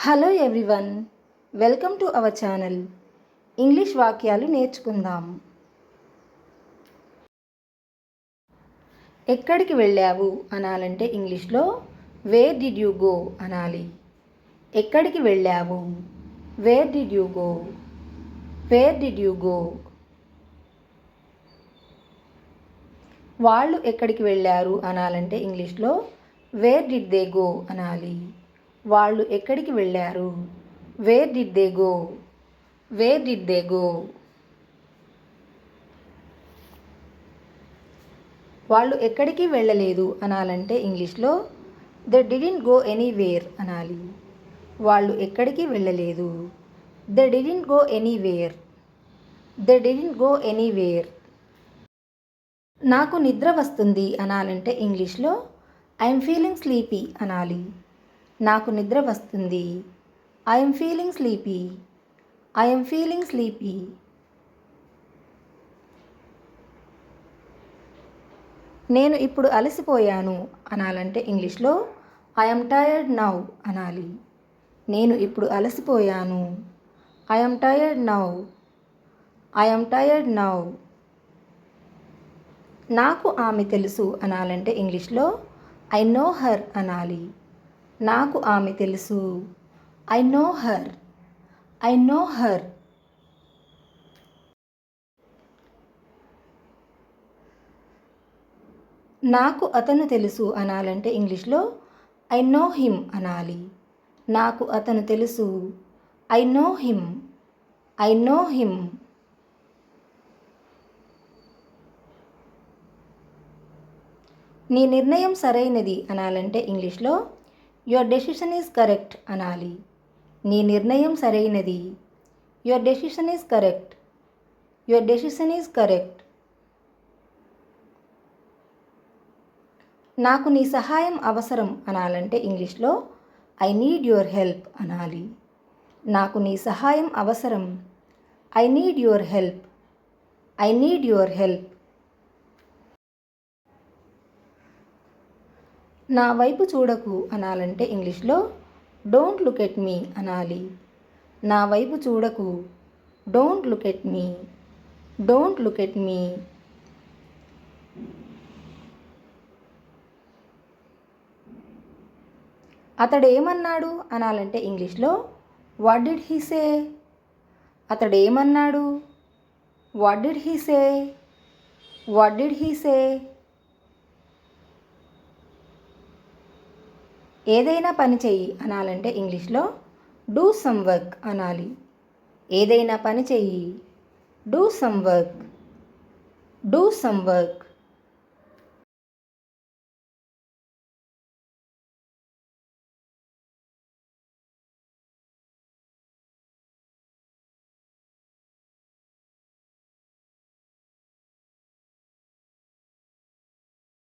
Hello everyone, welcome to our channel. English వాక్యాలు నేర్చుకుందాం. ఎక్కడికి వెళ్ళావు అనాలంటే ఇంగ్లీష్లో వేర్ డిడ్ యూ గో అనాలి. ఎక్కడికి వెళ్ళావు, where did you go, where did you go. వాళ్ళు ఎక్కడికి వెళ్ళారు అనాలంటే ఇంగ్లీష్లో వేర్ డిడ్ దే గో అనాలి. వాళ్ళు ఎక్కడికి వెళ్ళారు, where did they go, where did they go. వాళ్ళు ఎక్కడికి వెళ్ళలేదు అనాలంటే ఇంగ్లీష్లో దే డిడ్ంట్ గో ఎనీవేర్ అనాలి. వాళ్ళు ఎక్కడికి వెళ్ళలేదు, they didn't go anywhere, they didn't go anywhere. నాకు నిద్ర వస్తుంది అనాలంటే ఇంగ్లీష్లో ఐఎమ్ ఫీలింగ్ స్లీపీ అనాలి. నాకు నిద్ర వస్తుంది, I'm feeling sleepy, I'm feeling sleepy. నేను ఇప్పుడు అలసిపోయాను అనాలంటే ఇంగ్లీష్లో ఐఎమ్ టైర్డ్ నౌ అనాలి. నేను ఇప్పుడు అలసిపోయాను, I'm tired now, I'm tired now. నాకు ఆమె తెలుసు అనాలంటే ఇంగ్లీష్లో ఐ నో హర్ అనాలి. నాకు ఆమె తెలుసు, I know her, I know her. నాకు అతను తెలుసు అనాలంటే ఇంగ్లీష్లో ఐ నో హిమ్ అనాలి. నాకు అతను తెలుసు, I know him, I know him. నీ నిర్ణయం సరైనది అనాలంటే ఇంగ్లీష్లో యువర్ డెసిషన్ ఈజ్ కరెక్ట్ అనాలి. నీ నిర్ణయం సరైనది, your decision is correct, your decision is correct. నాకు నీ సహాయం అవసరం అనాలంటే ఇంగ్లీష్లో ఐ నీడ్ యువర్ హెల్ప్ అనాలి. నాకు నీ సహాయం అవసరం, I need your help, I need your help. నా వైపు చూడకు అనాలంటే ఇంగ్లీష్లో డోంట్ లుక్ ఎట్ మీ అనాలి. నా వైపు చూడకు, don't look at me, don't look at me. అతడేమన్నాడు అనాలంటే ఇంగ్లీష్లో వాట్ డిడ్ హీ సే. అతడేమన్నాడు, what did he say, what did he say. ఏదైనా పని చెయ్యి అనాలంటే ఇంగ్లీష్లో డూ సమ్ వర్క్ అనాలి. ఏదైనా పని చెయ్యి, do some work, do some work.